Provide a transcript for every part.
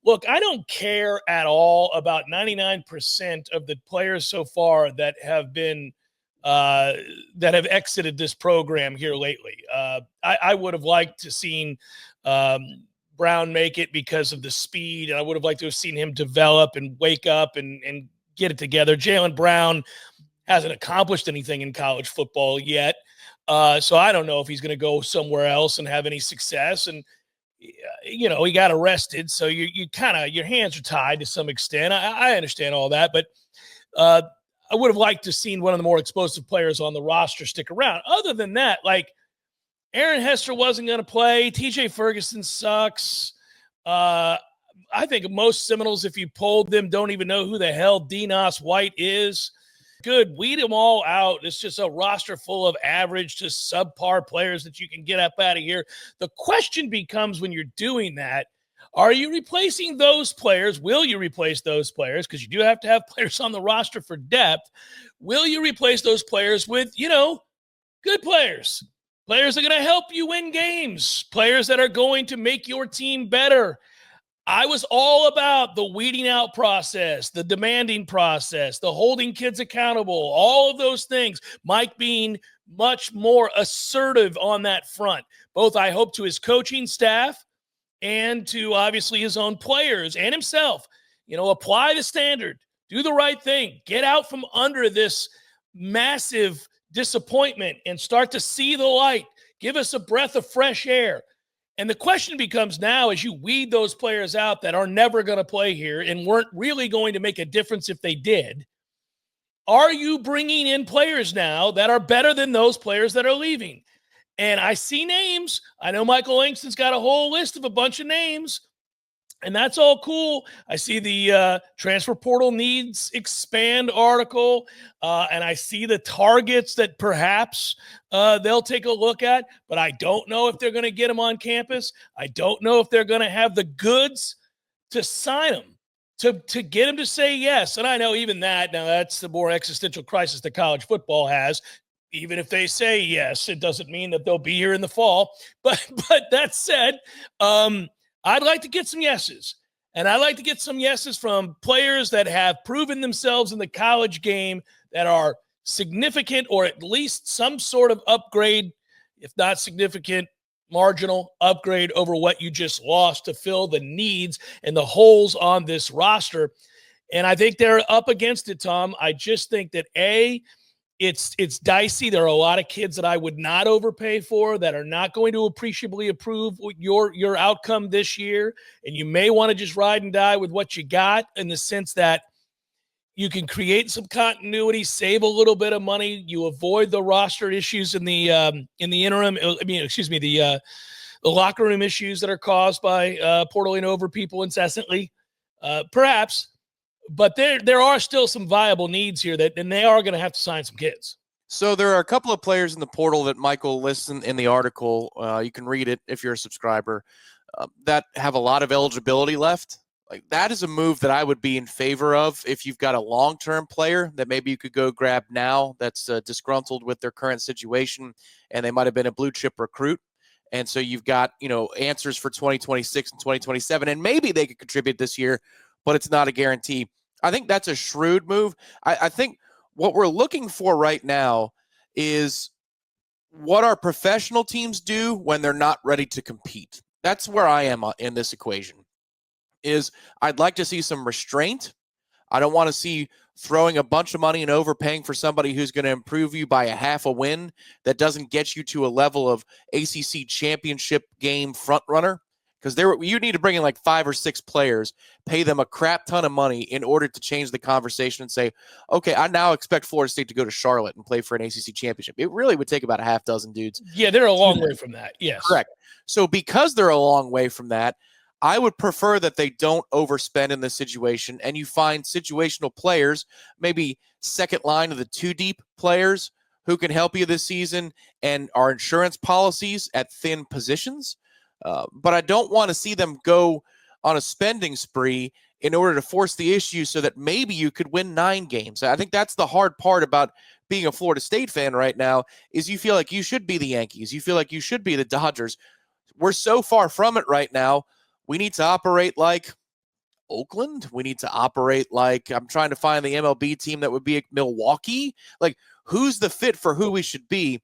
look, I don't care at all about 99% of the players so far that have been that have exited this program here lately. I would have liked to seen Brown make it because of the speed, and I would have liked to have seen him develop and wake up and get it together. Jaylen Brown hasn't accomplished anything in college football yet, so I don't know if he's going to go somewhere else and have any success. And you know, he got arrested, so you kind of, your hands are tied to some extent. I understand all that, but I would have liked to seen one of the more explosive players on the roster stick around. Other than that, like, Aaron Hester wasn't going to play. TJ Ferguson sucks. I think most Seminoles, if you polled them, don't even know who the hell Dinos White is. Good. Weed them all out. It's just a roster full of average to subpar players that you can get up out of here. The question becomes, when you're doing that, are you replacing those players? Will you replace those players? Because you do have to have players on the roster for depth. Will you replace those players with, you know, good players? Players that are going to help you win games. Players that are going to make your team better. I was all about the weeding out process, the demanding process, the holding kids accountable, all of those things. Mike being much more assertive on that front, both, I hope, to his coaching staff and to obviously his own players and himself. You know, apply the standard, do the right thing, get out from under this massive disappointment and start to see the light. Give us a breath of fresh air. And the question becomes now, as you weed those players out that are never going to play here and weren't really going to make a difference if they did, are you bringing in players now that are better than those players that are leaving? And I see names. I know Michael Langston's got a whole list of a bunch of names, and that's all cool. I see the transfer portal needs expand article, and I see the targets that perhaps they'll take a look at, but I don't know if they're going to get them on campus. I don't know if they're going to have the goods to sign them, to get them to say yes. And I know even that, now that's the more existential crisis that college football has. Even if they say yes, it doesn't mean that they'll be here in the fall. But that said, I'd like to get some yeses. And I'd like to get some yeses from players that have proven themselves in the college game that are significant, or at least some sort of upgrade, if not significant, marginal upgrade over what you just lost to fill the needs and the holes on this roster. And I think they're up against it, Tom. I just think that, it's dicey. There are a lot of kids that I would not overpay for that are not going to appreciably improve your outcome this year. And you may want to just ride and die with what you got, in the sense that you can create some continuity, save a little bit of money. You avoid the roster issues in the interim. The locker room issues that are caused by portaling over people incessantly, perhaps. But there are still some viable needs here and they are going to have to sign some kids. So there are a couple of players in the portal that Michael lists in the article. You can read it if you're a subscriber, that have a lot of eligibility left. Like, that is a move that I would be in favor of if you've got a long-term player that maybe you could go grab now that's disgruntled with their current situation, and they might have been a blue-chip recruit. And so you've got, answers for 2026 and 2027, and maybe they could contribute this year, but it's not a guarantee. I think that's a shrewd move. I think what we're looking for right now is what our professional teams do when they're not ready to compete. That's where I am in this equation. I'd like to see some restraint. I don't want to see throwing a bunch of money and overpaying for somebody who's going to improve you by a half a win that doesn't get you to a level of ACC championship game front runner. Because you need to bring in like 5 or 6 players, pay them a crap ton of money in order to change the conversation and say, okay, I now expect Florida State to go to Charlotte and play for an ACC championship. It really would take about a half dozen dudes. Yeah, they're a long way from that. Yes. Correct. So because they're a long way from that, I would prefer that they don't overspend in this situation, and you find situational players, maybe second line of the 2-deep players who can help you this season, and our insurance policies at thin positions. But I don't want to see them go on a spending spree in order to force the issue so that maybe you could win 9 games. I think that's the hard part about being a Florida State fan right now, is you feel like you should be the Yankees. You feel like you should be the Dodgers. We're so far from it right now. We need to operate like Oakland. We need to operate like, I'm trying to find the MLB team that would be Milwaukee. Like, who's the fit for who we should be?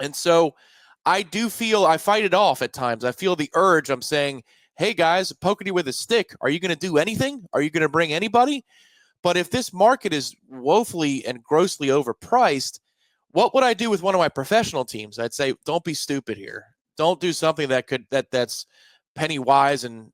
And so I do feel I fight it off at times. I feel the urge. I'm saying, hey, guys, poking you with a stick. Are you going to do anything? Are you going to bring anybody? But if this market is woefully and grossly overpriced, what would I do with one of my professional teams? I'd say, don't be stupid here. Don't do something that's penny wise and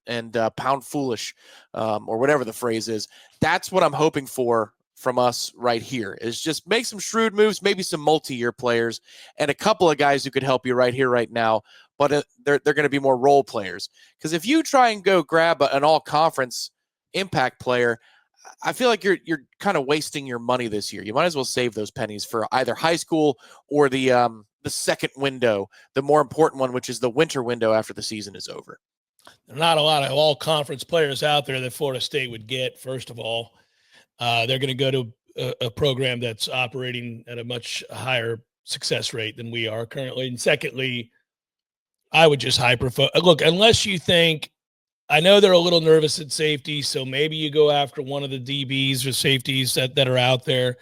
pound foolish, or whatever the phrase is. That's what I'm hoping for from us right here, is just make some shrewd moves, maybe some multi-year players, and a couple of guys who could help you right here, right now. But they're going to be more role players. Because if you try and go grab an all-conference impact player, I feel like you're kind of wasting your money this year. You might as well save those pennies for either high school or the second window, the more important one, which is the winter window after the season is over. There are not a lot of all-conference players out there that Florida State would get, first of all. They're going to go to a program that's operating at a much higher success rate than we are currently. And secondly, I would just look, unless you think, I know they're a little nervous at safety, so maybe you go after one of the DBs or safeties that are out there.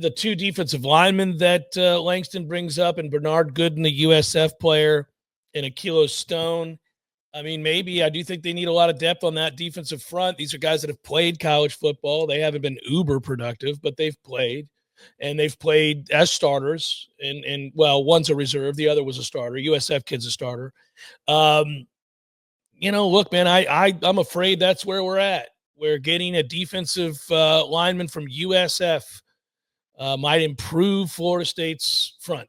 The two defensive linemen that Langston brings up, and Bernard Gooden, the USF player, and Akilo Stone. I mean, maybe I do think they need a lot of depth on that defensive front. These are guys that have played college football. They haven't been uber productive, but they've played, and they've played as starters. And well, one's a reserve, the other was a starter. USF kid's a starter. Look, man, I'm afraid that's where we're at. We're getting a defensive lineman from USF might improve Florida State's front.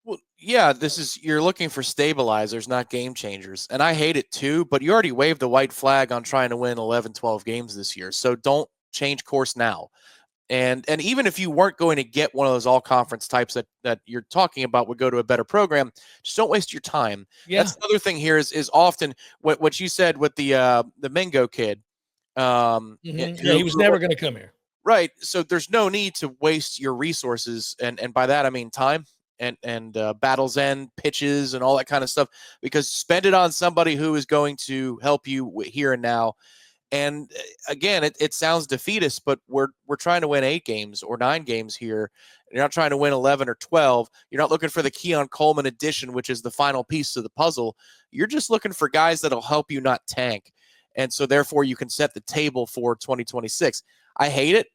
Well, yeah, you're looking for stabilizers, not game changers. And I hate it too, but you already waved the white flag on trying to win 11, 12 games this year. So don't change course now. And even if you weren't going to get one of those all-conference types that you're talking about would go to a better program, just don't waste your time. Yeah. That's the other thing here is often what you said with the Mingo kid. He was never going to come here. Right. So there's no need to waste your resources. And by that, I mean time and battle's end pitches and all that kind of stuff, because spend it on somebody who is going to help you here and now. And again, it sounds defeatist, but we're trying to win 8 games or 9 games here. You're not trying to win 11 or 12. You're not looking for the Keon Coleman edition, which is the final piece of the puzzle. You're just looking for guys that'll help you not tank. And so therefore you can set the table for 2026. I hate it,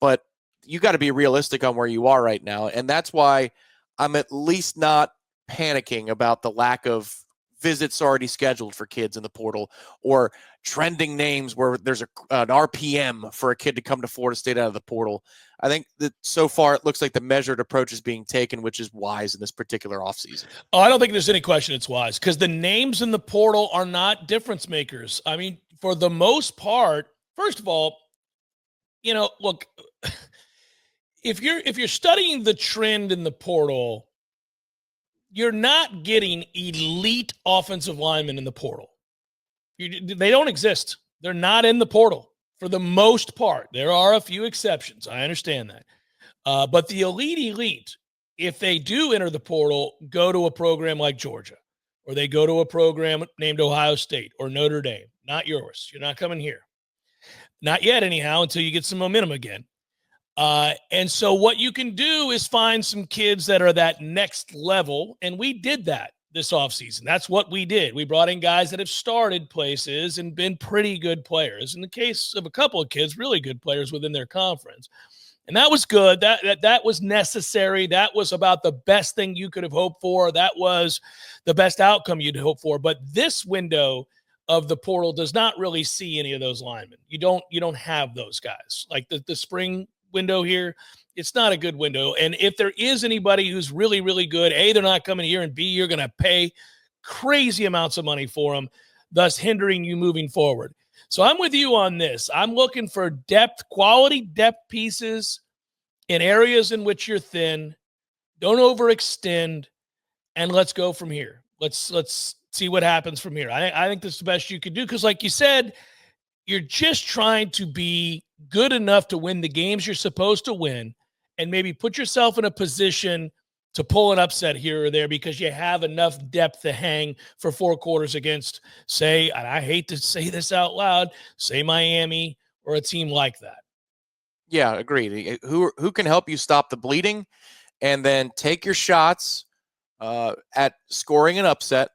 but you got to be realistic on where you are right now. And that's why I'm at least not panicking about the lack of visits already scheduled for kids in the portal, or trending names where there's an RPM for a kid to come to Florida State out of the portal. I think that so far it looks like the measured approach is being taken, which is wise in this particular offseason. Oh, I don't think there's any question it's wise, because the names in the portal are not difference makers. I mean, for the most part, first of all, look, if you're studying the trend in the portal, you're not getting elite offensive linemen in the portal. They don't exist. They're not in the portal for the most part. There are a few exceptions. I understand that. But the elite, if they do enter the portal, go to a program like Georgia, or they go to a program named Ohio State or Notre Dame. Not yours. You're not coming here. Not yet, anyhow, until you get some momentum again. And so what you can do is find some kids that are that next level. And we did that this offseason. That's what we did. We brought in guys that have started places and been pretty good players. In the case of a couple of kids, really good players within their conference. And that was good. That was necessary. That was about the best thing you could have hoped for. That was the best outcome you'd hope for. But this window of the portal does not really see any of those linemen. You don't have those guys. Like the spring window here, it's not a good window. And if there is anybody who's really, really good, A, they're not coming here, and B, you're going to pay crazy amounts of money for them, thus hindering you moving forward. So I'm with you on this. I'm looking for depth, quality depth pieces in areas in which you're thin. Don't overextend, and let's go from here. Let's see what happens from here. I think this is the best you could do, because like you said, you're just trying to be good enough to win the games you're supposed to win, and maybe put yourself in a position to pull an upset here or there because you have enough depth to hang for 4 quarters against, say, and I hate to say this out loud, say Miami or a team like that. Yeah, agreed. Who can help you stop the bleeding and then take your shots at scoring an upset,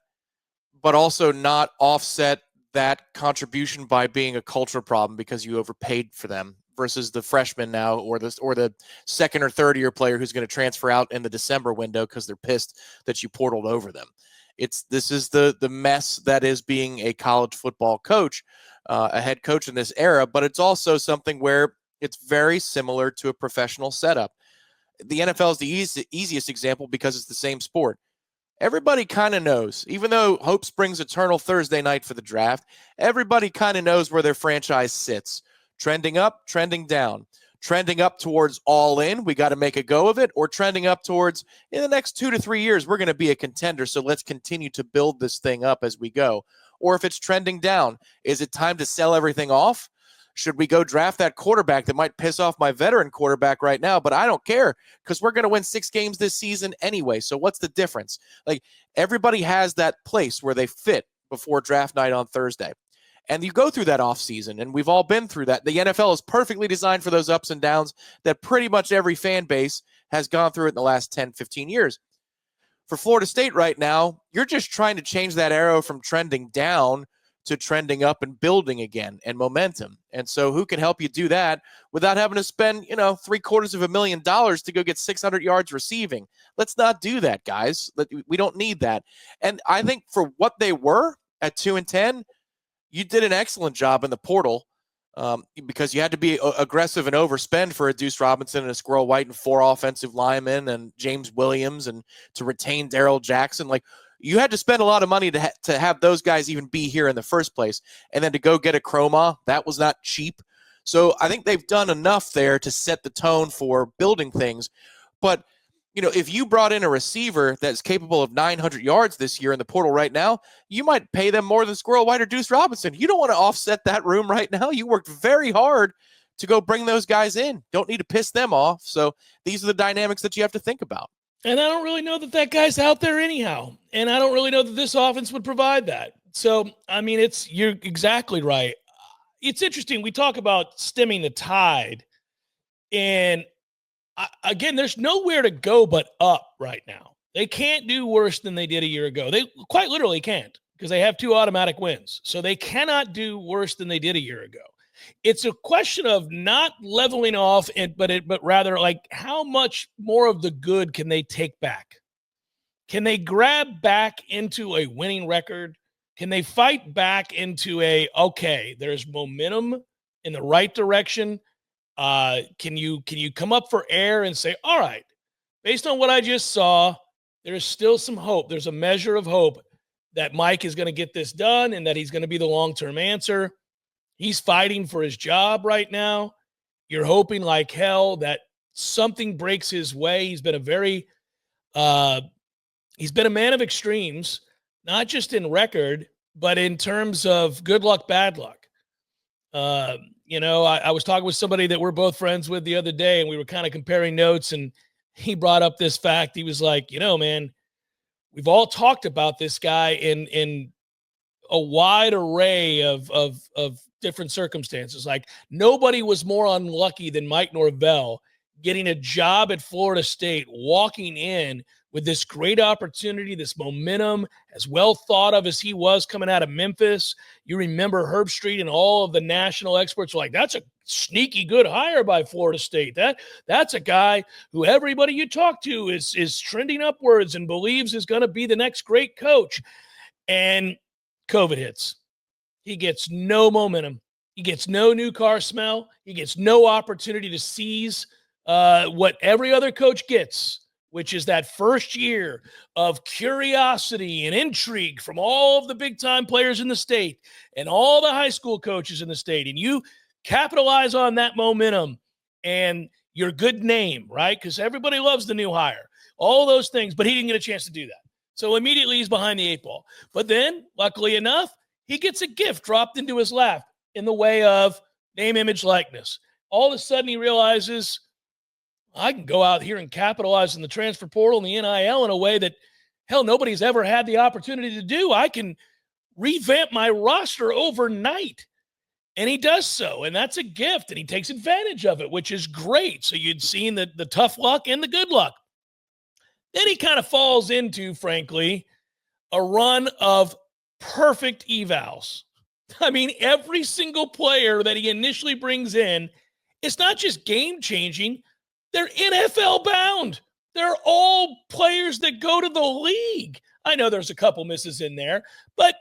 but also not offset that contribution by being a culture problem because you overpaid for them versus the freshman now or the second or third year player who's going to transfer out in the December window because they're pissed that you portaled over them. This is the mess that is being a college football coach, a head coach in this era, but it's also something where it's very similar to a professional setup. The NFL is the easiest example because it's the same sport. Everybody kind of knows, even though hope springs eternal Thursday night for the draft, everybody kind of knows where their franchise sits. Trending up, trending down. Trending up towards all in, we got to make a go of it, or trending up towards, in the next 2 to 3 years, we're going to be a contender, so let's continue to build this thing up as we go. Or if it's trending down, is it time to sell everything off? Should we go draft that quarterback that might piss off my veteran quarterback right now? But I don't care because we're going to win 6 games this season anyway. So what's the difference? Like, everybody has that place where they fit before draft night on Thursday. And you go through that offseason, and we've all been through that. The NFL is perfectly designed for those ups and downs that pretty much every fan base has gone through it in the last 10, 15 years. For Florida State right now, you're just trying to change that arrow from trending down to trending up and building again and momentum. And so who can help you do that without having to spend, $750,000 to go get 600 yards receiving? Let's not do that, guys. We don't need that. And I think for what they were at 2-10, you did an excellent job in the portal because you had to be aggressive and overspend for a Deuce Robinson and a Squirrel White and 4 offensive linemen and James Williams and to retain Darrell Jackson. Like, you had to spend a lot of money to have those guys even be here in the first place. And then to go get a Chroma, that was not cheap. So I think they've done enough there to set the tone for building things. But, if you brought in a receiver that's capable of 900 yards this year in the portal right now, you might pay them more than Squirrel White or Deuce Robinson. You don't want to offset that room right now. You worked very hard to go bring those guys in. Don't need to piss them off. So these are the dynamics that you have to think about. And I don't really know that guy's out there anyhow. And I don't really know that this offense would provide that. So, you're exactly right. It's interesting. We talk about stemming the tide. And again, there's nowhere to go but up right now. They can't do worse than they did a year ago. They quite literally can't because they have 2 automatic wins. So they cannot do worse than they did a year ago. It's a question of not leveling off, but rather like how much more of the good can they take back? Can they grab back into a winning record? Can they fight back into there's momentum in the right direction? Can you come up for air and say, all right, based on what I just saw, there's still some hope. There's a measure of hope that Mike is going to get this done and that he's going to be the long-term answer. He's fighting for his job right now. You're hoping like hell that something breaks his way. He's been a man of extremes, not just in record, but in terms of good luck, bad luck. I was talking with somebody that we're both friends with the other day, and we were kind of comparing notes, and he brought up this fact. He was like, man, we've all talked about this guy in a wide array of different circumstances. Like, nobody was more unlucky than Mike Norvell getting a job at Florida State, walking in with this great opportunity, this momentum, as well thought of as he was coming out of Memphis. You remember Herbstreit and all of the national experts were like, that's a sneaky good hire by Florida State. That's a guy who everybody you talk to is trending upwards and believes is going to be the next great coach. And COVID hits. He gets no momentum. He gets no new car smell. He gets no opportunity to seize what every other coach gets, which is that first year of curiosity and intrigue from all of the big-time players in the state and all the high school coaches in the state. And you capitalize on that momentum and your good name, right? Because everybody loves the new hire. All those things, but he didn't get a chance to do that. So immediately he's behind the 8 ball. But then, luckily enough, he gets a gift dropped into his lap in the way of name, image, likeness. All of a sudden he realizes I can go out here and capitalize in the transfer portal and the NIL in a way that, hell, nobody's ever had the opportunity to do. I can revamp my roster overnight. And he does so, and that's a gift, and he takes advantage of it, which is great. So you'd seen the tough luck and the good luck. Then he kind of falls into, frankly, a run of perfect evals. I mean, every single player that he initially brings in, it's not just game-changing, they're NFL bound. They're all players that go to the league. I know there's a couple misses in there, but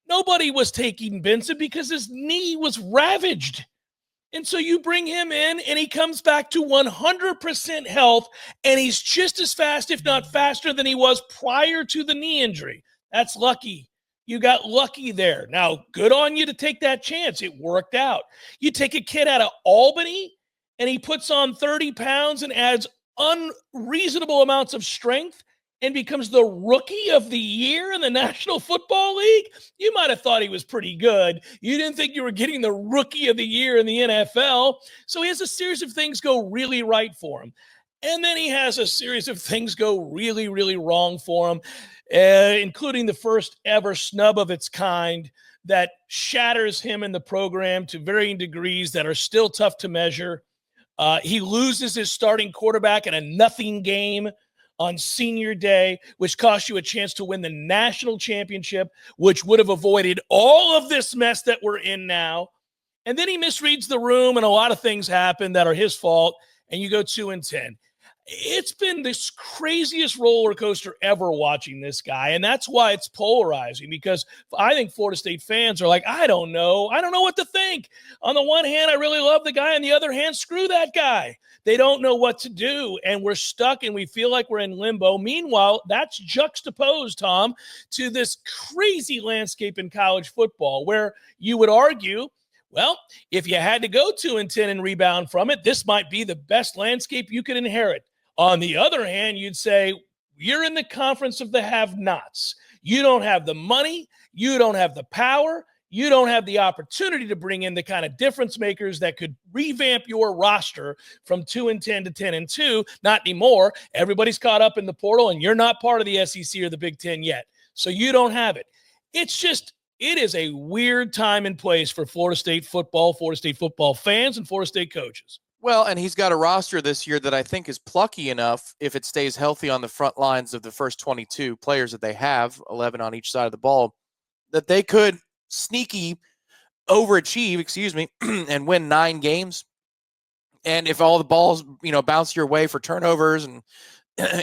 nobody was taking Benson because his knee was ravaged. And so you bring him in and he comes back to 100% health, and he's just as fast, if not faster, than he was prior to the knee injury. That's lucky. You got lucky there. Now, good on you to take that chance. It worked out. You take a kid out of Albany and he puts on 30 pounds and adds unreasonable amounts of strength and becomes the rookie of the year in the National Football League. You might have thought he was pretty good. You didn't think you were getting the rookie of the year in the NFL. So he has a series of things go really right for him. And then he has a series of things go really, really wrong for him, including the first ever snub of its kind that shatters him in the program to varying degrees that are still tough to measure. He loses his starting quarterback in a nothing game on senior day, which cost you a chance to win the national championship, which would have avoided all of this mess that we're in now. And then he misreads the room, and a lot of things happen that are his fault, and you go 2-10. It's been this craziest roller coaster ever watching this guy, and that's why it's polarizing, because I think Florida State fans are like, I don't know what to think. On the one hand, I really love the guy. On the other hand, screw that guy. They don't know what to do, and we're stuck, and we feel like we're in limbo. Meanwhile, that's juxtaposed, Tom, to this crazy landscape in college football where you would argue, well, if you had to go 2-10 and rebound from it, this might be the best landscape you could inherit. On the other hand, you'd say, you're in the conference of the have-nots. You don't have the money. You don't have the power. You don't have the opportunity to bring in the kind of difference makers that could revamp your roster from 2-10 to 10-2. Not anymore. Everybody's caught up in the portal, and you're not part of the SEC or the Big Ten yet. So you don't have it. It is a weird time and place for Florida State football fans, and Florida State coaches. Well, and he's got a roster this year that I think is plucky enough, if it stays healthy on the front lines of the first 22 players that they have, 11 on each side of the ball, that they could overachieve, and win 9 games. And if all the balls, bounce your way for turnovers and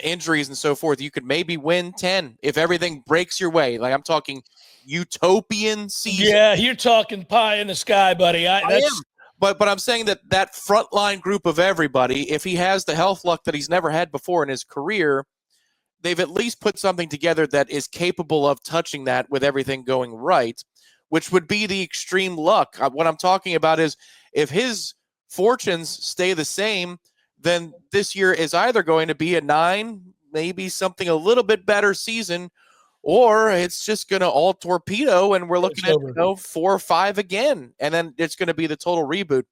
injuries and so forth, you could maybe win 10 if everything breaks your way. Like, I'm talking utopian season. Yeah, you're talking pie in the sky, buddy. I am. But I'm saying that frontline group of everybody, if he has the health luck that he's never had before in his career, they've at least put something together that is capable of touching that with everything going right, which would be the extreme luck. What I'm talking about is, if his fortunes stay the same, then this year is either going to be a 9, maybe something a little bit better season, or it's just going to all torpedo, and we're looking at 4 or 5 again, and then it's going to be the total reboot.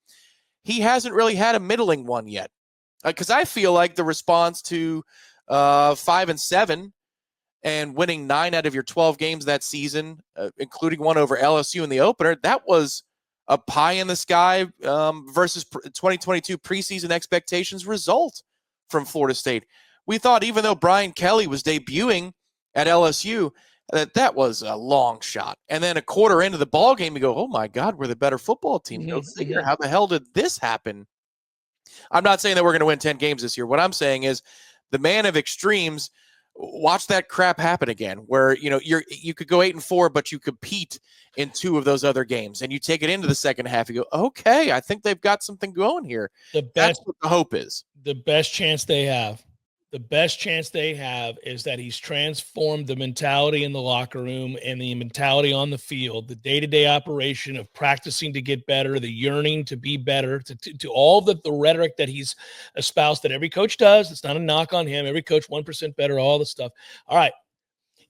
He hasn't really had a middling one yet, because I feel like the response to 5-7 and winning 9 out of your 12 games that season, including one over LSU in the opener, that was a pie in the sky versus 2022 preseason expectations result from Florida State. We thought, even though Brian Kelly was debuting at LSU, that was a long shot. And then a quarter into the ball game, you go, oh my God, we're the better football team. Go figure. How the hell did this happen? I'm not saying that we're going to win 10 games this year. What I'm saying is, the man of extremes, watch that crap happen again, where you could go 8-4, but you compete in 2 of those other games, and you take it into the second half. You go, okay, I think they've got something going here. That's what the hope is. The best chance they have is that he's transformed the mentality in the locker room and the mentality on the field, the day-to-day operation of practicing to get better, the yearning to be better, to all the rhetoric that he's espoused that every coach does. It's not a knock on him. Every coach 1% better, all the stuff. All right.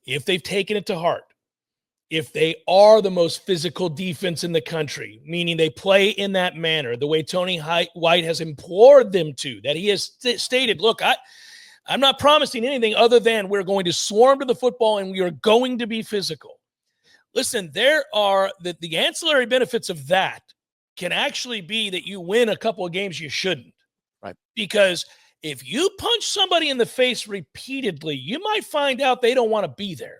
If they've taken it to heart, if they are the most physical defense in the country, meaning they play in that manner, the way Tony White has implored them to, that he has stated, look, I'm not promising anything other than we're going to swarm to the football and we are going to be physical. Listen, there are the ancillary benefits of that can actually be that you win a couple of games you shouldn't. Right. Because if you punch somebody in the face repeatedly, you might find out they don't want to be there.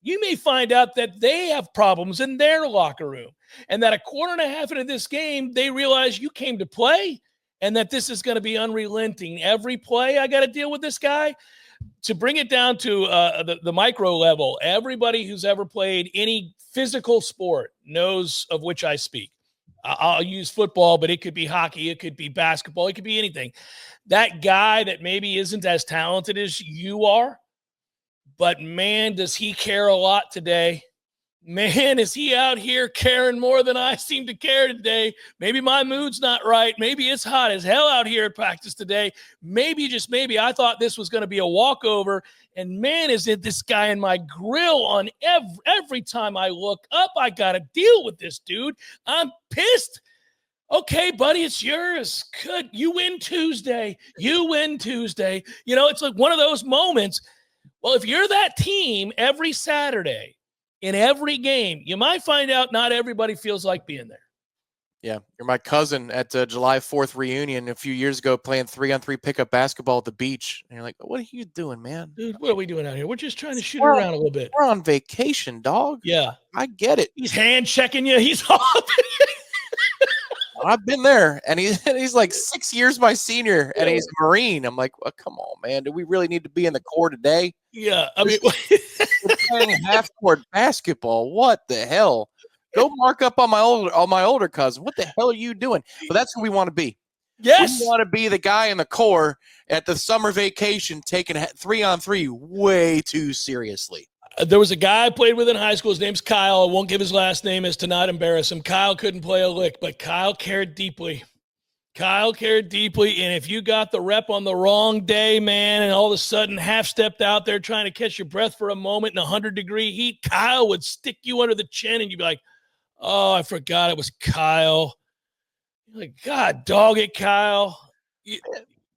You may find out that they have problems in their locker room and that a quarter and a half into this game, they realize you came to play and that this is going to be unrelenting. Every play, I got to deal with this guy. To bring it down to the micro level, everybody who's ever played any physical sport knows of which I speak. I'll use football, but it could be hockey, it could be basketball, it could be anything. That guy that maybe isn't as talented as you are, but man, does he care a lot today. Man, is he out here caring more than I seem to care today. Maybe my mood's not right. Maybe it's hot as hell out here at practice today. Maybe, just maybe, I thought this was going to be a walkover. And man, is it this guy in my grill on every time I look up. I got to deal with this dude. I'm pissed. Okay, buddy, it's yours. Good. You win Tuesday. You win Tuesday. You know, it's like one of those moments. Well, if you're that team every Saturday, in every game, you might find out not everybody feels like being there. Yeah, you're my cousin at July 4th reunion a few years ago playing 3-on-3 pickup basketball at the beach. And you're like, what are you doing, man? Dude, what are we doing out here? We're just trying to shoot it around a little bit. We're on vacation, dog. Yeah. I get it. He's hand checking you. He's all up. I've been there, and he's like 6 years my senior, and he's a Marine. I'm like, well, come on, man. Do we really need to be in the Corps today? Yeah, I mean, we're playing half-court basketball. What the hell? Go mark up on my older cousin. What the hell are you doing? But that's who we want to be. Yes, we want to be the guy in the Corps at the summer vacation taking 3-on-3 way too seriously. There was a guy I played with in high school. His name's Kyle. I won't give his last name as to not embarrass him. Kyle couldn't play a lick, but Kyle cared deeply. Kyle cared deeply, and if you got the rep on the wrong day, man, and all of a sudden half-stepped out there trying to catch your breath for a moment in 100-degree heat, Kyle would stick you under the chin, and you'd be like, oh, I forgot it was Kyle. You're like, God, dog it, Kyle.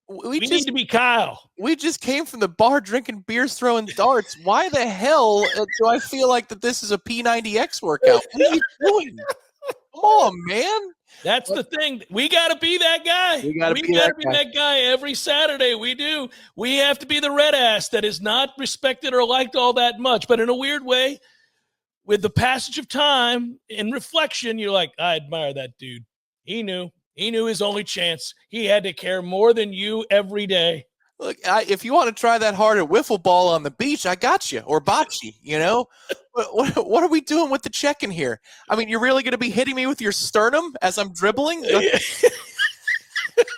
We need to be Kyle. We just came from the bar drinking beers, throwing darts. Why the hell do I feel like that this is a P90X workout? What are you doing? Come on, man. That's the thing. We got to be that guy. We got to be that guy every Saturday. We do. We have to be the red ass that is not respected or liked all that much. But in a weird way, with the passage of time and reflection, you're like, I admire that dude. He knew his only chance. He had to care more than you every day. Look, if you want to try that hard at wiffle ball on the beach, I got you. Or bocce, you know? What are we doing with the check-in here? I mean, you're really going to be hitting me with your sternum as I'm dribbling?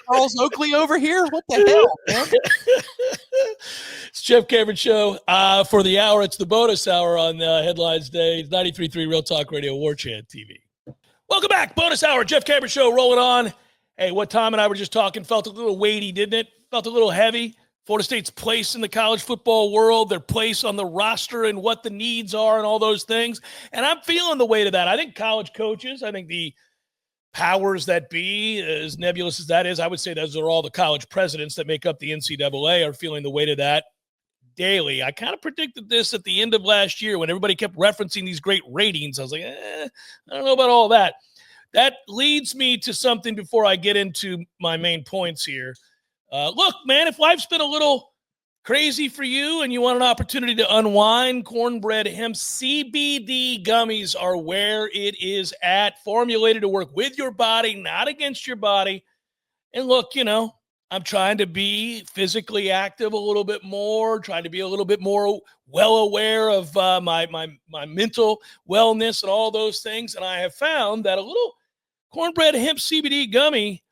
Charles Oakley over here? What the hell, man? It's Jeff Cameron Show. For the hour, it's the bonus hour on Headlines Day. It's 93.3 Real Talk Radio, Warchant TV. Welcome back. Bonus hour, Jeff Cameron Show rolling on. Hey, what Tom and I were just talking felt a little weighty, didn't it? Felt a little heavy. Florida State's place in the college football world, their place on the roster and what the needs are and all those things. And I'm feeling the weight of that. I think college coaches, I think the powers that be, as nebulous as that is, I would say those are all the college presidents that make up the NCAA are feeling the weight of that daily. I kind of predicted this at the end of last year when everybody kept referencing these great ratings. I was like, I don't know about all that. That leads me to something before I get into my main points here. Look, man, if life's been a little crazy for you and you want an opportunity to unwind, Cornbread Hemp CBD gummies are where it is at, formulated to work with your body, not against your body. And look, you know, I'm trying to be physically active a little bit more, trying to be a little bit more well aware of my mental wellness and all those things. And I have found that a little Cornbread Hemp CBD gummy,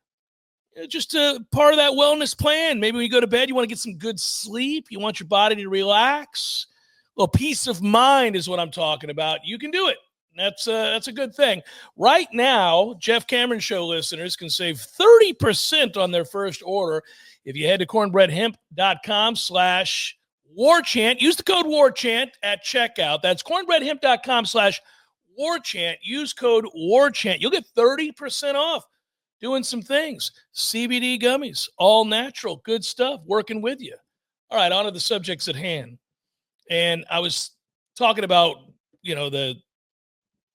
just a part of that wellness plan. Maybe when you go to bed, you want to get some good sleep. You want your body to relax. Well, peace of mind is what I'm talking about. You can do it. That's a good thing. Right now, Jeff Cameron Show listeners can save 30% on their first order if you head to cornbreadhemp.com/warchant. Warchant. Use the code Warchant at checkout. That's cornbreadhemp.com/Warchant. Use code Warchant. You'll get 30% off doing some things. CBD gummies, all natural, good stuff, working with you. All right, on to the subjects at hand. And I was talking about, the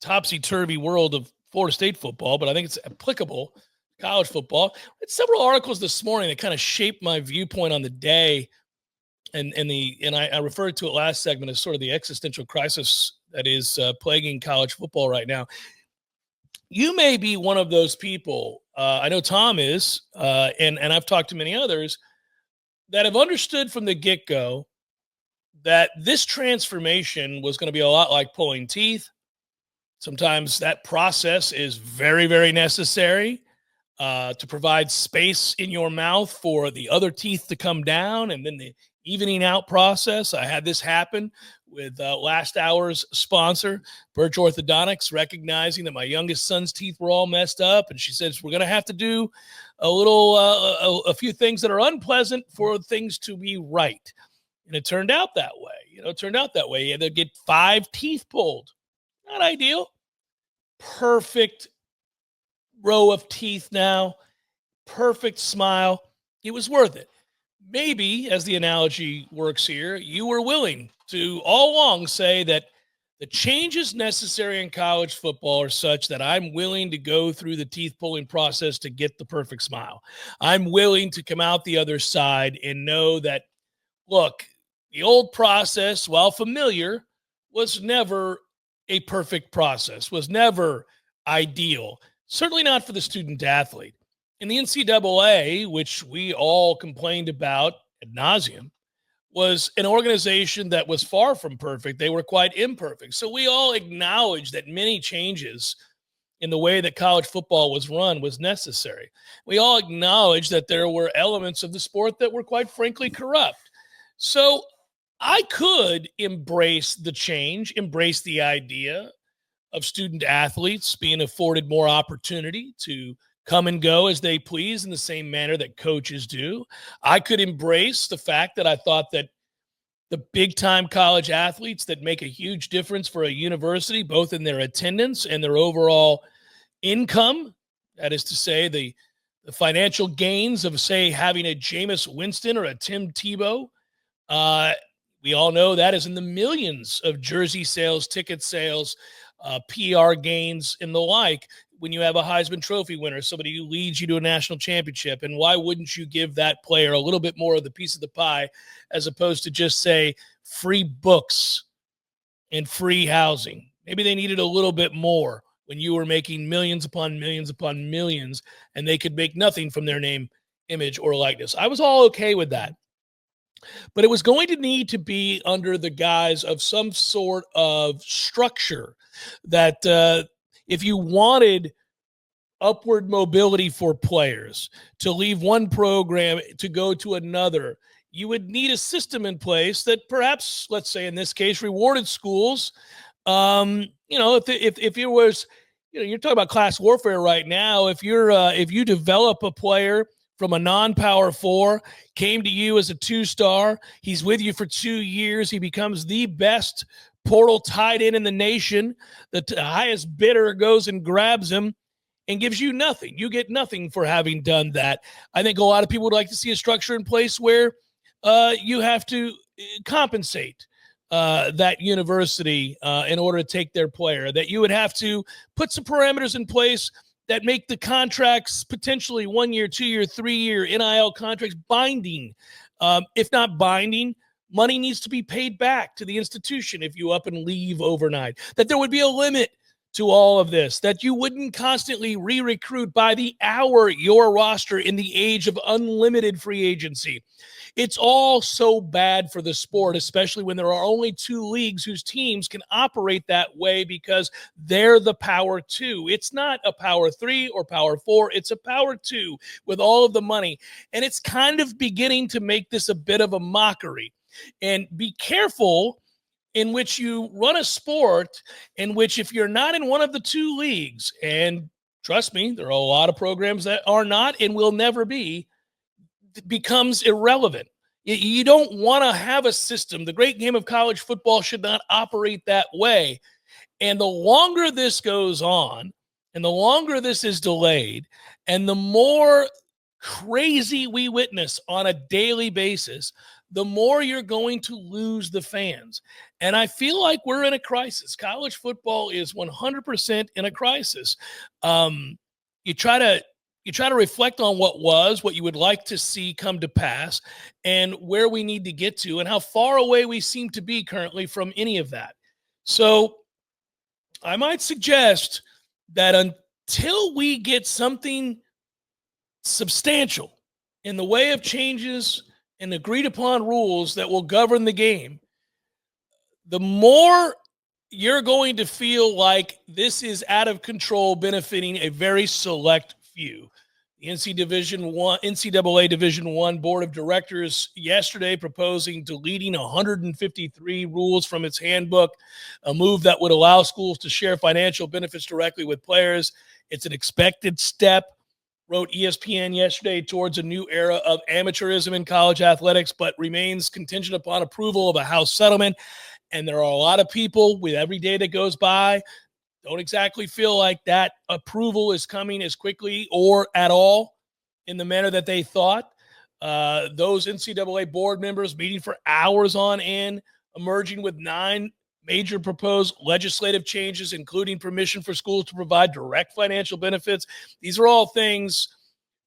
topsy-turvy world of Florida State football, but I think it's applicable to college football. I had several articles this morning that kind of shaped my viewpoint on the day, and I referred to it last segment as sort of the existential crisis that is plaguing college football right now. You may be one of those people. I know Tom is, and I've talked to many others that have understood from the get-go that this transformation was going to be a lot like pulling teeth. Sometimes that process is very, very necessary to provide space in your mouth for the other teeth to come down, and then the evening out process. I had this happen with last hour's sponsor, Birch Orthodontics, recognizing that my youngest son's teeth were all messed up. And she says, we're going to have to do a few things that are unpleasant for things to be right. And it turned out that way. He had to get 5 teeth pulled. Not ideal. Perfect row of teeth now. Perfect smile. It was worth it. Maybe, as the analogy works here, you were willing to all along say that the changes necessary in college football are such that I'm willing to go through the teeth pulling process to get the perfect smile. I'm willing to come out the other side and know that, look, the old process, while familiar, was never a perfect process, was never ideal, certainly not for the student athlete. And the NCAA, which we all complained about ad nauseum, was an organization that was far from perfect. They were quite imperfect. So we all acknowledge that many changes in the way that college football was run was necessary. We all acknowledge that there were elements of the sport that were quite frankly corrupt. So I could embrace the change, embrace the idea of student athletes being afforded more opportunity to come and go as they please in the same manner that coaches do. I could embrace the fact that I thought that the big-time college athletes that make a huge difference for a university, both in their attendance and their overall income, that is to say, the financial gains of, say, having a Jameis Winston or a Tim Tebow, we all know that is in the millions of jersey sales, ticket sales, PR gains, and the like when you have a Heisman Trophy winner, somebody who leads you to a national championship. And why wouldn't you give that player a little bit more of the piece of the pie as opposed to just, say, free books and free housing? Maybe they needed a little bit more when you were making millions upon millions upon millions, and they could make nothing from their name, image, or likeness. I was all okay with that. But it was going to need to be under the guise of some sort of structure that if you wanted upward mobility for players to leave one program to go to another, you would need a system in place that perhaps, let's say in this case, rewarded schools. If it was, you're talking about class warfare right now. If you develop a player from a non-power 4, came to you as a 2-star, he's with you for 2 years, he becomes the best portal tight end in the nation, the highest bidder goes and grabs him and gives you nothing. You get nothing for having done that. I think a lot of people would like to see a structure in place where you have to compensate that university in order to take their player, that you would have to put some parameters in place that make the contracts potentially 1 year, 2 year, 3 year NIL contracts binding. If not binding, money needs to be paid back to the institution if you up and leave overnight. That there would be a limit to all of this, that you wouldn't constantly re-recruit by the hour your roster in the age of unlimited free agency. It's all so bad for the sport, especially when there are only 2 leagues whose teams can operate that way because they're the power 2. It's not a power 3 or power 4. It's a power 2 with all of the money. And it's kind of beginning to make this a bit of a mockery. And be careful in which you run a sport in which if you're not in one of the 2 leagues, and trust me, there are a lot of programs that are not and will never be, becomes irrelevant. You don't want to have a system. The great game of college football should not operate that way. And the longer this goes on, and the longer this is delayed, and the more crazy we witness on a daily basis, the more you're going to lose the fans. And I feel like we're in a crisis. College football is 100% in a crisis. You try to reflect on what you would like to see come to pass, and where we need to get to, and how far away we seem to be currently from any of that. So I might suggest that until we get something substantial in the way of changes and agreed upon rules that will govern the game, the more you're going to feel like this is out of control, benefiting a very select few. The NCAA Division I Board of Directors yesterday proposing deleting 153 rules from its handbook, a move that would allow schools to share financial benefits directly with players. It's an expected step, wrote ESPN yesterday, towards a new era of amateurism in college athletics, but remains contingent upon approval of a House settlement. And there are a lot of people, with every day that goes by, don't exactly feel like that approval is coming as quickly or at all in the manner that they thought. Those NCAA board members meeting for hours on end, emerging with 9 major proposed legislative changes, including permission for schools to provide direct financial benefits. These are all things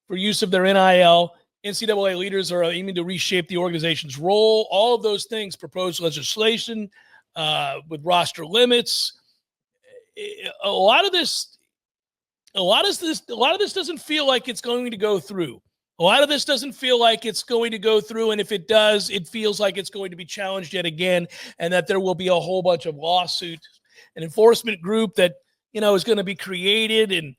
for use of their NIL. NCAA leaders are aiming to reshape the organization's role. All of those things, proposed legislation with roster limits. A lot of this doesn't feel like it's going to go through. A lot of this doesn't feel like it's going to go through, and if it does, it feels like it's going to be challenged yet again, and that there will be a whole bunch of lawsuits. An enforcement group that is going to be created and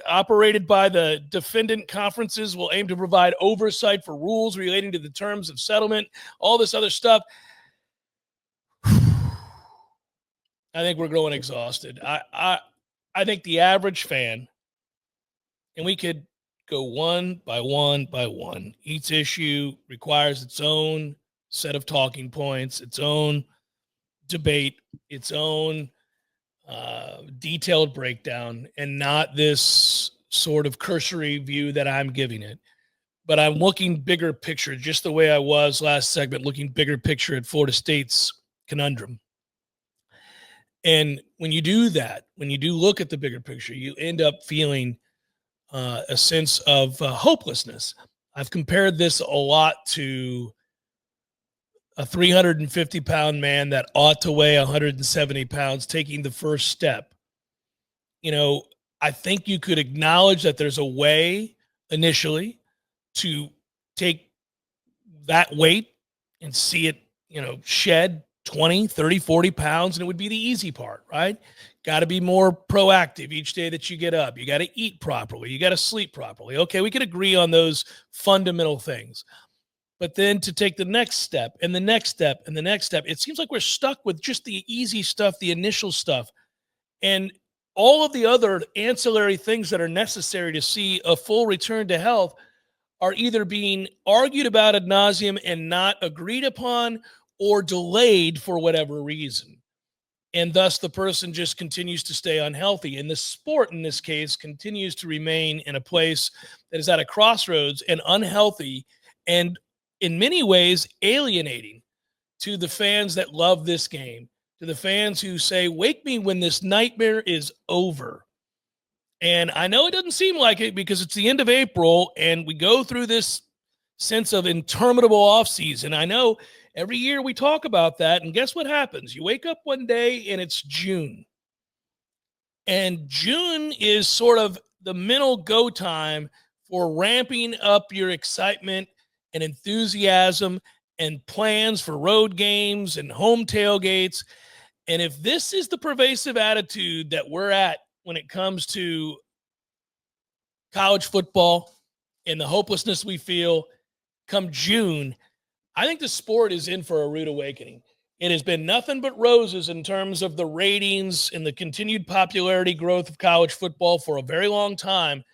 operated by the defendant conferences will aim to provide oversight for rules relating to the terms of settlement, all this other stuff. I think we're growing exhausted. I think the average fan, and we could go one by one by one. Each issue requires its own set of talking points, its own debate, its own detailed breakdown, and not this sort of cursory view that I'm giving it. But I'm looking bigger picture, just the way I was last segment, looking bigger picture at Florida State's conundrum. And when you do that, when you do look at the bigger picture, you end up feeling a sense of hopelessness. I've compared this a lot to a 350-pound man that ought to weigh 170 pounds taking the first step. I think you could acknowledge that there's a way initially to take that weight and see it, shed 20, 30, 40 pounds, and it would be the easy part, right? Got to be more proactive each day that you get up. You got to eat properly. You got to sleep properly. Okay, we could agree on those fundamental things. But then to take the next step and the next step and the next step, it seems like we're stuck with just the easy stuff, the initial stuff. And all of the other ancillary things that are necessary to see a full return to health are either being argued about ad nauseum and not agreed upon, or delayed for whatever reason. And thus the person just continues to stay unhealthy. And the sport in this case continues to remain in a place that is at a crossroads and unhealthy, and in many ways alienating to the fans that love this game, to the fans who say, wake me when this nightmare is over. And I know it doesn't seem like it because it's the end of April and we go through this sense of interminable offseason. I know every year we talk about that, and guess what happens? You wake up one day and it's June. And June is sort of the mental go time for ramping up your excitement and enthusiasm and plans for road games and home tailgates. And if this is the pervasive attitude that we're at when it comes to college football and the hopelessness we feel come June, I think the sport is in for a rude awakening. It has been nothing but roses in terms of the ratings and the continued popularity growth of college football for a very long time.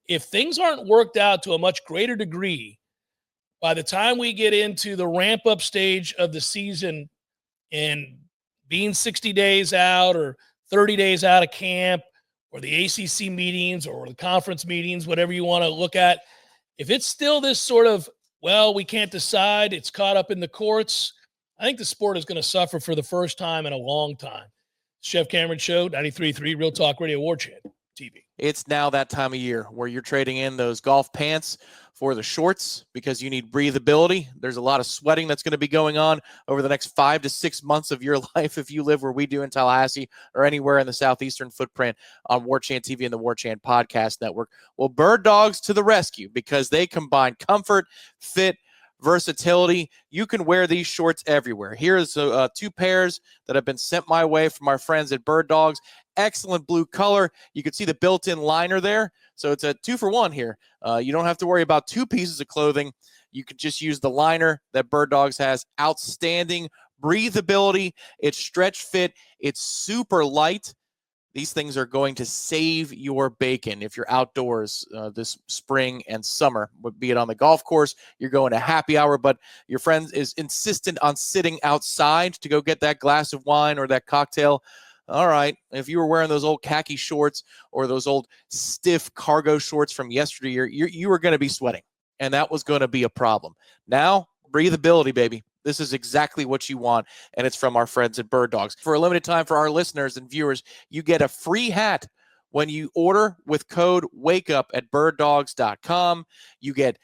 If things aren't worked out to a much greater degree, by the time we get into the ramp up stage of the season and being 60 days out or 30 days out of camp or the ACC meetings or the conference meetings, whatever you want to look at, if it's still this sort of, well, we can't decide, it's caught up in the courts, I think the sport is going to suffer for the first time in a long time. Chef Cameron Show, 93.3 Real Talk Radio, Warchant TV. It's now that time of year where you're trading in those golf pants for the shorts because you need breathability. There's a lot of sweating that's going to be going on over the next 5 to 6 months of your life if you live where we do in Tallahassee or anywhere in the southeastern footprint on Warchant TV and the Warchant Podcast Network. Well, Bird Dogs to the rescue because they combine comfort, fit, versatility. You can wear these shorts everywhere. Here's 2 pairs that have been sent my way from our friends at Bird Dogs. Excellent blue color. You can see the built-in liner there. So it's a 2-for-1 here. You don't have to worry about 2 pieces of clothing. You could just use the liner that Bird Dogs has. Outstanding breathability. It's stretch fit. It's super light. These things are going to save your bacon if you're outdoors this spring and summer, be it on the golf course, you're going to happy hour, but your friend is insistent on sitting outside to go get that glass of wine or that cocktail. All right, if you were wearing those old khaki shorts or those old stiff cargo shorts from yesteryear, you were going to be sweating, and that was going to be a problem. Now, breathability, baby. This is exactly what you want, and it's from our friends at Bird Dogs. For a limited time for our listeners and viewers, you get a free hat when you order with code WAKEUP at birddogs.com. You get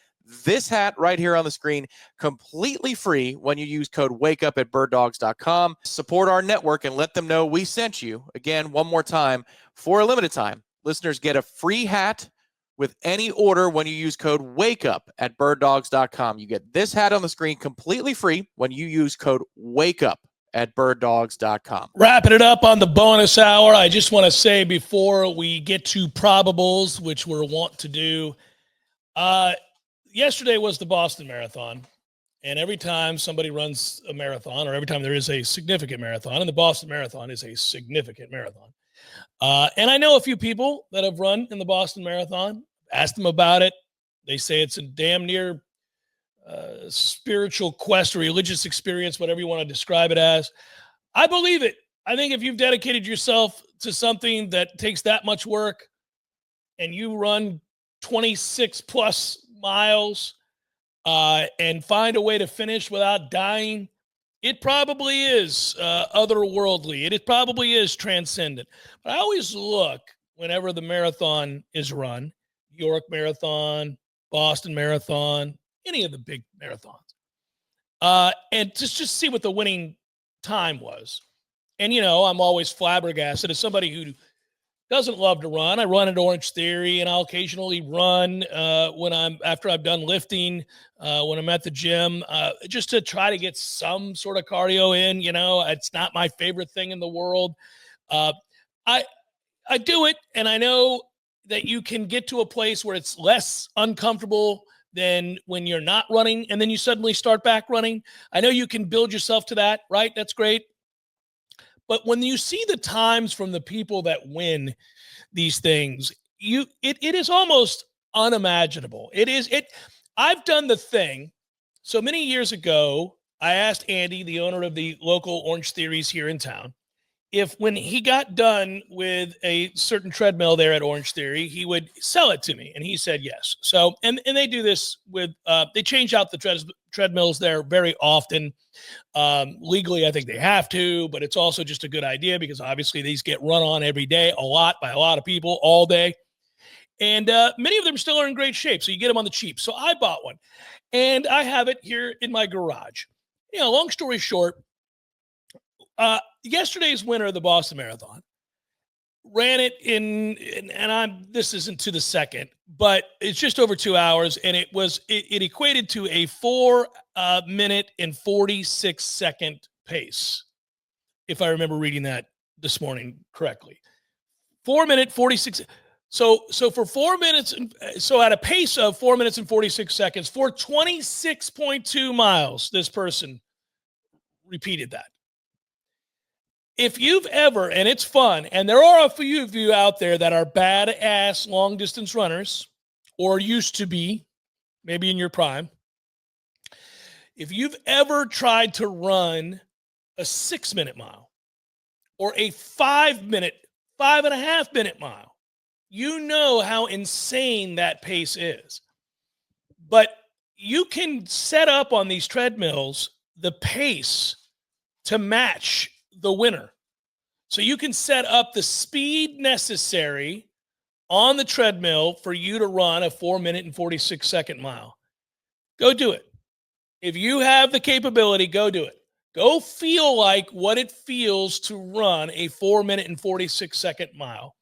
this hat right here on the screen completely free when you use code WAKEUP at birddogs.com. Support our network and let them know we sent you. Again, one more time, for a limited time, listeners get a free hat with any order when you use code WAKEUP at birddogs.com. You get this hat on the screen completely free when you use code WAKEUP at birddogs.com. Wrapping it up on the bonus hour, I just want to say before we get to probables, which we're wont to do, yesterday was the Boston Marathon, and every time somebody runs a marathon or every time there is a significant marathon, and the Boston Marathon is a significant marathon, and I know a few people that have run in the Boston Marathon, asked them about it. They say it's a damn near spiritual quest or religious experience, whatever you want to describe it as. I believe it. I think if you've dedicated yourself to something that takes that much work and you run 26 plus miles and find a way to finish without dying, it probably is otherworldly. It probably is transcendent. But I always look whenever the marathon is run, York Marathon, Boston Marathon, any of the big marathons, and just see what the winning time was. And, you know, I'm always flabbergasted as somebody who doesn't love to run. I run at Orange Theory, and I'll occasionally run after I've done lifting, when I'm at the gym, just to try to get some sort of cardio in. You know, it's not my favorite thing in the world. I do it, and I know that you can get to a place where it's less uncomfortable than when you're not running, and then you suddenly start back running. I know you can build yourself to that, right? That's great. But when you see the times from the people that win these things, it is almost unimaginable. I've done the thing. So many years ago, I asked Andy, the owner of the local Orange Theories here in town, if when he got done with a certain treadmill there at Orange Theory, he would sell it to me. And he said yes. So, and they do this with, they change out the treadmills there very often. Legally, I think they have to, but it's also just a good idea because obviously these get run on every day, a lot by a lot of people all day. And many of them still are in great shape. So you get them on the cheap. So I bought one and I have it here in my garage. You know, long story short, yesterday's winner of the Boston Marathon ran it this isn't to the second, but it's just over 2 hours. And it equated to a 4 minute and 46 second pace. If I remember reading that this morning correctly, 4 minute 46. So for 4 minutes, so at a pace of 4 minutes and 46 seconds for 26.2 miles, this person repeated that. If you've ever, and it's fun, and there are a few of you out there that are badass long distance runners or used to be, maybe in your prime, If you've ever tried to run a 6-minute mile or a 5-minute, 5.5-minute mile, you know how insane that pace is. But you can set up on these treadmills the pace to match the winner. So you can set up the speed necessary on the treadmill for you to run a 4-minute and 46-second mile. Go do it. If you have the capability, go do it. Go feel like what it feels to run a 4-minute and 46-second mile.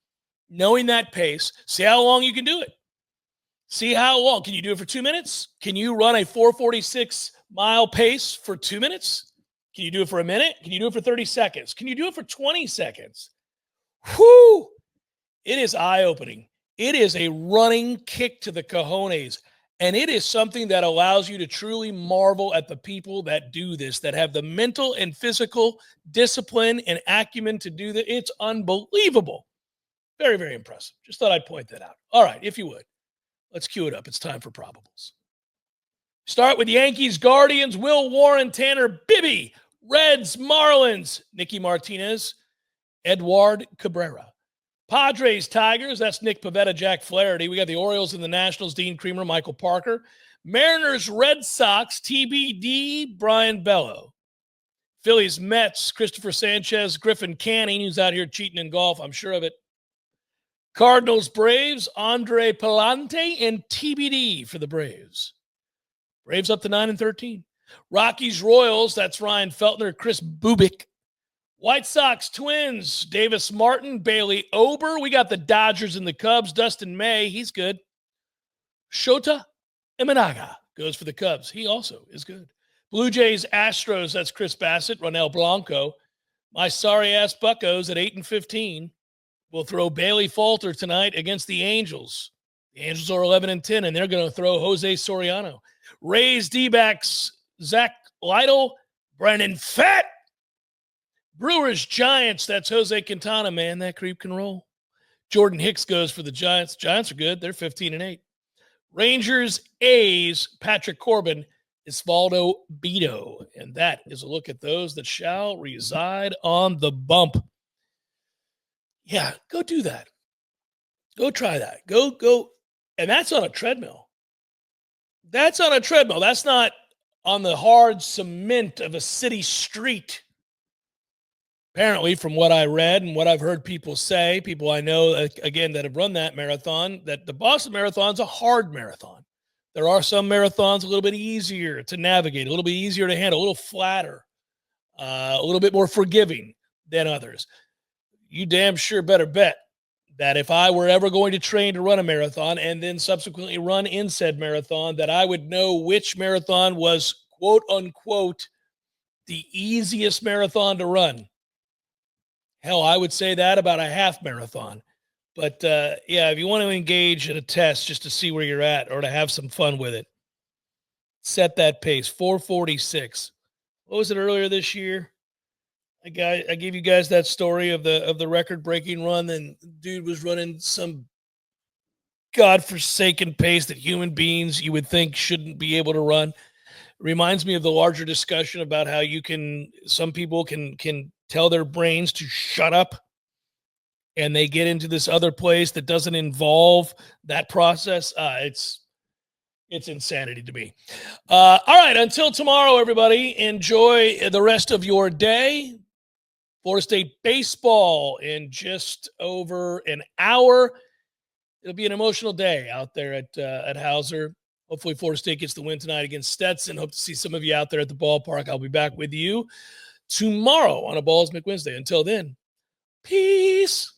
Knowing that pace, see how long you can do it. See how long. Can you do it for 2 minutes? Can you run a 4:46-mile pace for 2 minutes? Can you do it for a minute? Can you do it for 30 seconds? Can you do it for 20 seconds? Whew! It is eye-opening. It is a running kick to the cojones. And it is something that allows you to truly marvel at the people that do this, that have the mental and physical discipline and acumen to do that. It's unbelievable. Very, very impressive. Just thought I'd point that out. All right, if you would, let's cue it up. It's time for probables. Start with Yankees, Guardians, Will Warren, Tanner Bibby, Reds, Marlins, Nicky Martinez, Edward Cabrera. Padres, Tigers, that's Nick Pivetta, Jack Flaherty. We got the Orioles and the Nationals, Dean Creamer, Michael Parker. Mariners, Red Sox, TBD, Brian Bello. Phillies, Mets, Christopher Sanchez, Griffin Canning, who's out here cheating in golf, I'm sure of it. Cardinals, Braves, Andre Palante, and TBD for the Braves. Braves up to 9-13. Rockies, Royals, that's Ryan Feltner, Chris Bubik. White Sox, Twins, Davis Martin, Bailey Ober. We got the Dodgers and the Cubs. Dustin May, he's good. Shota Imanaga goes for the Cubs. He also is good. Blue Jays, Astros, that's Chris Bassett, Ronel Blanco. My sorry-ass Buccos at 8-15 will throw Bailey Falter tonight against the Angels. The Angels are 11-10, and they're going to throw Jose Soriano. Rays, D-backs, Zach Lytle, Brennan Fett. Brewers, Giants, that's Jose Quintana, man. That creep can roll. Jordan Hicks goes for the Giants. Giants are good. They're 15-8. Rangers, A's, Patrick Corbin, Osvaldo Beto. And that is a look at those that shall reside on the bump. Yeah, go do that. Go try that. Go. And that's on a treadmill. That's on a treadmill. That's not on the hard cement of a city street. Apparently, from what I read and what I've heard people say, people I know, again, that have run that marathon, that the Boston Marathon's a hard marathon. There are some marathons a little bit easier to navigate, a little bit easier to handle, a little flatter, a little bit more forgiving than others. You damn sure better bet that if I were ever going to train to run a marathon and then subsequently run in said marathon, that I would know which marathon was, quote unquote, the easiest marathon to run. Hell, I would say that about a half marathon. But, yeah, if you want to engage in a test just to see where you're at or to have some fun with it, set that pace, 4:46. What was it earlier this year? I gave you guys that story of the record-breaking run, and dude was running some godforsaken pace that human beings you would think shouldn't be able to run. It reminds me of the larger discussion about how some people can tell their brains to shut up, and they get into this other place that doesn't involve that process. It's insanity to me. All right, until tomorrow, everybody, enjoy the rest of your day. Florida State baseball in just over an hour. It'll be an emotional day out there at Hauser. Hopefully Florida State gets the win tonight against Stetson. Hope to see some of you out there at the ballpark. I'll be back with you tomorrow on a Balls McWednesday. Until then, peace.